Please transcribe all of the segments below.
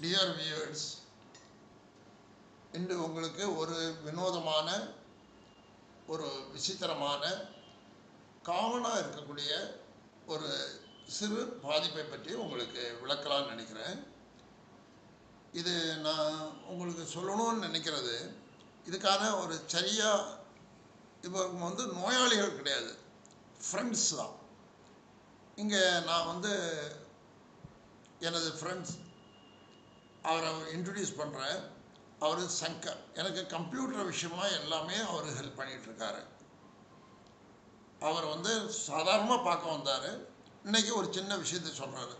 Dear viewers, இன்று உங்களுக்கு ஒரு வினோதமான, ஒரு விசித்திரமான, காமனாக இருக்கக்கூடிய ஒரு சிறு பாதிப்பை பற்றி உங்களுக்கு விளக்கலாம்னு நினைக்கிறேன். இது நான் உங்களுக்கு சொல்லணும்னு நினைக்கிறது, இதுக்கான ஒரு சரியாக இவங்க வந்து நோயாளிகள் கிடையாது, ஃப்ரெண்ட்ஸ் தான். இங்கே நான் எனது ஃப்ரெண்ட்ஸ் அவரை இன்ட்ரடியூஸ் பண்ணுறேன். அவர் சங்கர். எனக்கு கம்ப்யூட்டர் விஷயமாக எல்லாமே அவர் ஹெல்ப் பண்ணிகிட்ருக்காரு. அவர் சாதாரணமாக பார்க்க வந்தார். இன்றைக்கி ஒரு சின்ன விஷயத்தை சொல்கிறாரு.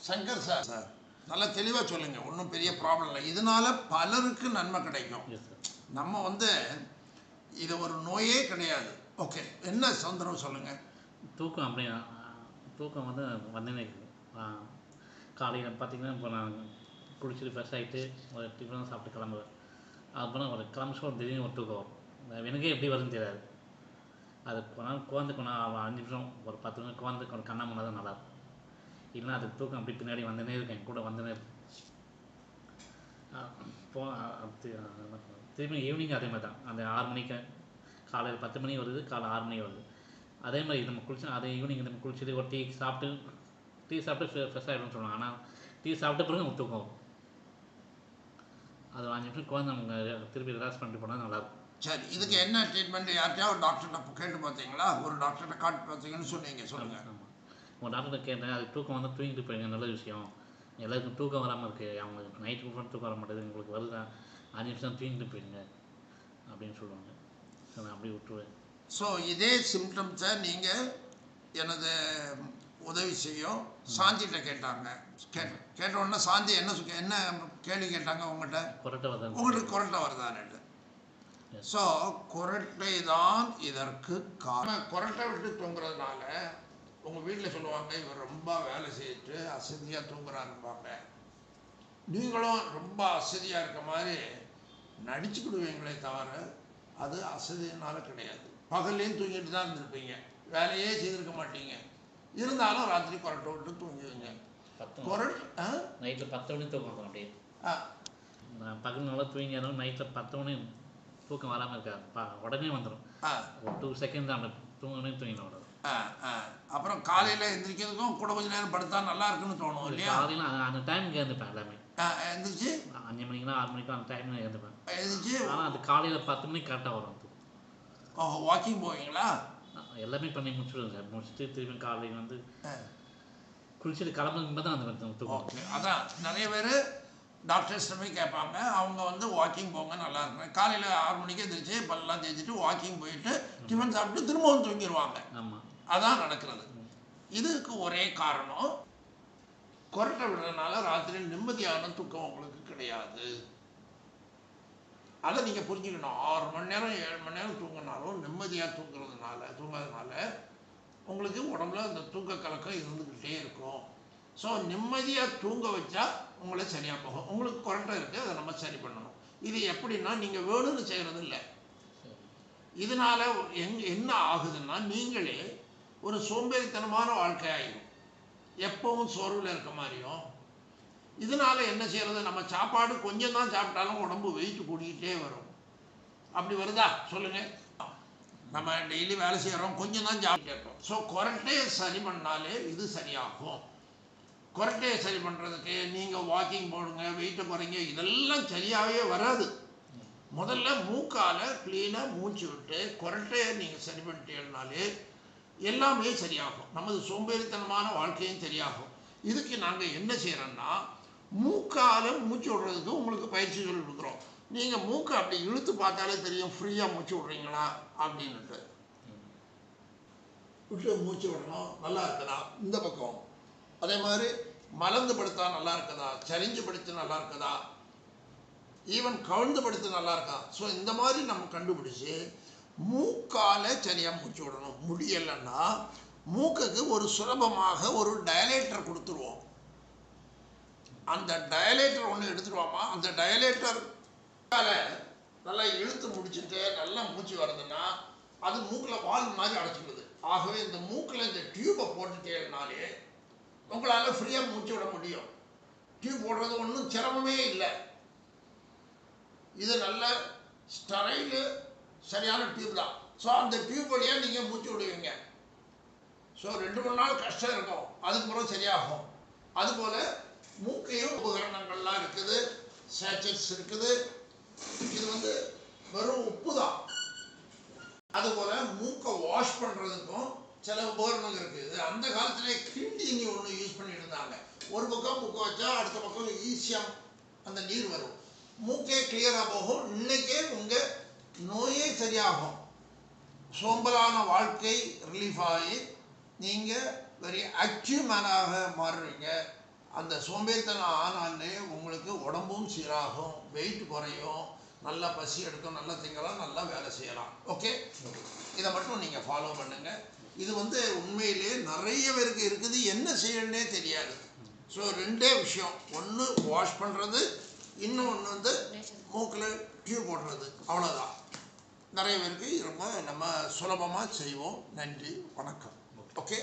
சங்கர் சார் நல்லா தெளிவாக சொல்லுங்கள், ஒன்றும் பெரிய ப்ராப்ளம் இல்லை, இதனால் பலருக்கு நன்மை கிடைக்கும். நம்ம இது ஒரு நோயே கிடையாது. ஓகே, என்ன தொந்தரவு சொல்லுங்கள். தூக்கம் அப்படியே தூக்கம் வந்துனே இருக்குது. காலையில் பார்த்திங்கன்னா இப்போ நான் குளிச்சுட்டு ஃப்ரெஷ் ஆகிட்டு ஒரு டிஃபன் சாப்பிட்டு கிளம்புவேன். அப்புறம் ஒரு கிளம்பிச்சு திடீர்னு ஒரு தூக்கம் வரும். எனக்கே எப்படி வருதுன்னு தெரியாது. அது குழந்தை 5 நிமிஷம் ஒரு 10 நிமிஷம் குழந்தை கண்ணா முன்னா தான் நல்லாயிருக்கும். இல்லைன்னா அது தூக்கம் அப்படி பின்னாடி வந்துனே இருக்கும், என் கூட வந்துனே இருக்கும். திரும்பி ஈவினிங் அதே மாதிரி தான். அந்த 6 மணிக்கு காலையில் 10 மணி வருது, காலை 6 மணி வருது. அதே மாதிரி நம்ம குளிச்சு அதே ஈவினிங் நம்ம குளிச்சுட்டு ஒரு டீ சாப்பிட்டு ஃப்ரெஷ் ஆகிடும்னு சொல்லுவாங்க. ஆனால் டீ சாப்பிட்ட பிறகு நமக்கு தூக்கம் வரும். அது 5 நிமிஷம் குழந்தை நமக்கு திருப்பி ரிலாக்ஸ் பண்ணிட்டு போனால் நல்லாயிருக்கும். சரி, இதுக்கு என்ன ட்ரீட்மெண்ட்? யார்கிட்டயா ஒரு டாக்டர்கிட்ட கேட்டு பார்த்தீங்களா? ஒரு டாக்டர்கிட்ட காட்டு பார்த்தீங்கன்னு சொன்னீங்க, சொல்லுங்கள். ஆமாம், ஒரு டாக்டர்கிட்ட கேட்டேன். அது தூக்கம் தூங்கிட்டு போயிங்க, நல்ல விஷயம். எல்லாருக்கும் தூக்கம் வராமல் இருக்குது, அவங்களுக்கு நைட்டு கூட தூக்கம் வர மாட்டேது, உங்களுக்கு வருதா 5 நிமிஷம் தூங்கிட்டு போயிடுங்க அப்படின்னு சொல்லுவாங்க. நான் அப்படி விட்டுருவேன். ஸோ இதே சிம்டம்ஸை நீங்கள் எனது உதவி செய்யும் சாந்திகிட்ட கேட்டாங்க. கேட்டோடனே சாந்தி என்ன கேள்வி கேட்டாங்க உங்கள்கிட்ட? உங்களுக்கு கொரட்டை வருதான்ட்டு. ஸோ கொரட்டை தான் இதற்கு காரணம். கொரட்டை விட்டு தூங்குறதுனால உங்கள் வீட்டில் சொல்லுவாங்க, இவர் ரொம்ப வேலை செய்யிட்டு அசதியாக தூங்குறாருப்பாங்க. நீங்களும் ரொம்ப அசதியாக இருக்க மாதிரி நடிச்சுக்கிடுவீங்களே தவிர அது அசதியினால கிடையாது. பகல்லையும் தூங்கிட்டு தான் இருந்திருப்பீங்க, வேலையே செய்திருக்க மாட்டீங்க. இருந்தாலும் ராத்திரி கொரட்டை விட்டு தூங்குவீங்க. நைட்டில் 10 மணி தூக்கம் வரும். அப்படியே பகல் நல்லா தூங்கினாலும் நைட்டில் 10 மணி தூக்கம் வராமல் இருக்காது, உடனே வந்துடும். ஒரு 2 செகண்ட் தான் தூங்கணும், தூங்கிடும். அப்புறம் காலையில் எந்திரிக்கிறதுக்கும் கூட கொஞ்சம் நேரம் படுத்தா நல்லா இருக்குன்னு தோணும் இல்லையா? காலையில் அந்த டைமுக்கு எழுந்துப்பேன். எல்லாமே எழுந்திரிச்சு 5 மணிக்குனா 6 மணிக்கு அந்த டைமில் எழுந்துப்பேன். எழுந்திரிச்சு ஆனால் அது காலையில் 10 மணிக்கு கரெக்டாக வரும். வாக்கிங் போவீங்களா? எல்லாமே பண்ணி முடிச்சுடுவேன் சார். முடிச்சுட்டு திரும்பி காலையில் குளிச்சுட்டு கிளம்பும்போது தான் அந்த தூக்கம். ஓகே, அதான் நிறைய பேர் டாக்டர்ஸ்ட்ட போய் கேட்பாங்க. அவங்க வாக்கிங் போங்க, நல்லா இருக்கும். காலையில் 6 மணிக்கு எழுந்திரிச்சு பல்லாம் தேய்ச்சிட்டு வாக்கிங் போயிட்டு டிஃபன் சாப்பிட்டு திரும்பவும் தூங்கிடுவாங்க. ஆமாம், அதான் நடக்கிறது. இதுக்கு ஒரே காரணம், கொரட்டை விடுறதுனால ராத்திரியில் நிம்மதியான தூக்கம் உங்களுக்கு கிடையாது. அதை நீங்கள் புரிஞ்சுக்கணும். 6 மணி நேரம் 7 மணி நேரம் தூங்கினாலும் நிம்மதியாக தூங்காதனால உங்களுக்கு உடம்புல அந்த தூக்க கலக்கம் இருந்துக்கிட்டே இருக்கும். ஸோ நிம்மதியாக தூங்க வச்சா உங்களை சரியாக போகும். உங்களுக்கு கொரட்டை இருக்குது, அதை நம்ம சரி பண்ணணும். இது எப்படின்னா, நீங்கள் வேணும்னு செய்கிறது இல்லை. இதனால் என்ன ஆகுதுன்னா, நீங்களே ஒரு சோம்பேறித்தனமான வாழ்க்கையாயிடும், எப்பவும் சோர்வில் இருக்க மாதிரியும். இதனால் என்ன செய்கிறது, நம்ம சாப்பாடு கொஞ்சம் தான் சாப்பிட்டாலும் உடம்பு வெயிட் கூடிக்கிட்டே வரும். அப்படி வருதா சொல்லுங்கள்? நம்ம டெய்லி வேலை செய்கிறோம், கொஞ்சம் தான் சாப்பிட்டு இருக்கோம். ஸோ கொரட்டையை சரி பண்ணாலே இது சரியாகும். கொரட்டையை சரி பண்ணுறதுக்கு நீங்கள் வாக்கிங் போடுங்க, வெயிட்டை குறைங்க, இதெல்லாம் சரியாகவே வராது. முதல்ல மூக்கால் க்ளீனாக மூச்சு விட்டு கொரட்டையை நீங்கள் சரி பண்ணிட்டீங்கனாலே எல்லாமே சரியாகும். நமது சோம்பேறித்தனமான வாழ்க்கையும் சரியாகும். இதுக்கு நாங்கள் என்ன செய்கிறோன்னா, மூக்கால் மூச்சு விடுறதுக்கு உங்களுக்கு பயிற்சி சொல்லி கொடுக்குறோம். நீங்கள் மூக்கை அப்படி இழுத்து பார்த்தாலே தெரியும் ஃப்ரீயாக மூச்சு விட்றீங்களா அப்படின்ட்டு. விட்டு மூச்சு விடணும், நல்லா இருக்குதா இந்த பக்கம், அதே மாதிரி மலர்ந்து படுத்தா நல்லா இருக்குதா, சரிஞ்சு படுத்து நல்லா இருக்குதா, ஈவன் கவிழ்ந்து படுத்து நல்லா இருக்கா. ஸோ இந்த மாதிரி நம்ம கண்டுபிடிச்சி மூக்கால் சரியாக மூச்சு விடணும். முடியலைன்னா மூக்குக்கு ஒரு சுலபமாக ஒரு டயலேட்டர் கொடுத்துருவோம். அந்த டயலேட்டர் ஒன்று எடுத்துருவோமா, அந்த டயலேட்டர் நல்லா இழுத்து முடிச்சுட்டு நல்லா மூச்சு வருதுன்னா அது மூக்கில் வால் மாதிரி அடைச்சிடுது. ஆகவே இந்த மூக்கில் இந்த டியூப்பை போட்டுட்டேனாலே உங்களால் ஃப்ரீயாக மூச்சு விட முடியும். டியூப் போடுறது ஒன்றும் சிரமமே இல்லை. இது நல்ல ஸ்டரைலு சரியான டியூப் தான். ஸோ அந்த டியூப் வழியாக நீங்கள் மூச்சு விடுவீங்க. ஸோ 2 3 நாள் கஷ்டம் இருக்கும், அதுக்கப்புறம் சரியாகும். அதுபோல் மூக்கையும் உபகரணங்கள்லாம் இருக்குது, சேச்சட்ஸ் இருக்குது. இது வந்து வெறும் உப்பு தான். அதுபோல் மூக்கை வாஷ் பண்ணுறதுக்கும் சில உபகரணங்கள் இருக்குது. அந்த காலத்திலே கிண்டினி ஒன்று யூஸ் பண்ணிட்டு இருந்தாங்க. ஒரு பக்கம் மூக்கை வச்சா அடுத்த பக்கம் ஈஸியாக அந்த நீர் வரும், மூக்கே கிளியராக போகும். இன்னைக்கே உங்கள் நோயே சரியாகும். சோம்பலான வாழ்க்கை ரிலீஃப் ஆகி நீங்கள் வெரி ஆக்டிவ் மேனாக மாறுவீங்க. அந்த சோம்பேறித்தனம் ஆனாலே உங்களுக்கு உடம்பும் சீராகும், வெயிட் குறையும், நல்லா பசி எடுக்கும், நல்லா திங்கலாம், நல்லா வேலை செய்யலாம். ஓகே, இதை மட்டும் நீங்கள் ஃபாலோ பண்ணுங்கள். இது வந்து உண்மையிலே நிறைய பேருக்கு இருக்குது, என்ன செய்யணுன்னே தெரியாது. ஸோ 2 விஷயம், ஒன்று வாஷ் பண்ணுறது, இன்னொன்று வந்து மூக்கில் டியூப் போடுறது, அவ்வளோதான். நிறைய பேருக்கு ரொம்ப நம்ம சுலபமாக செய்வோம். நன்றி, வணக்கம். ஓகே.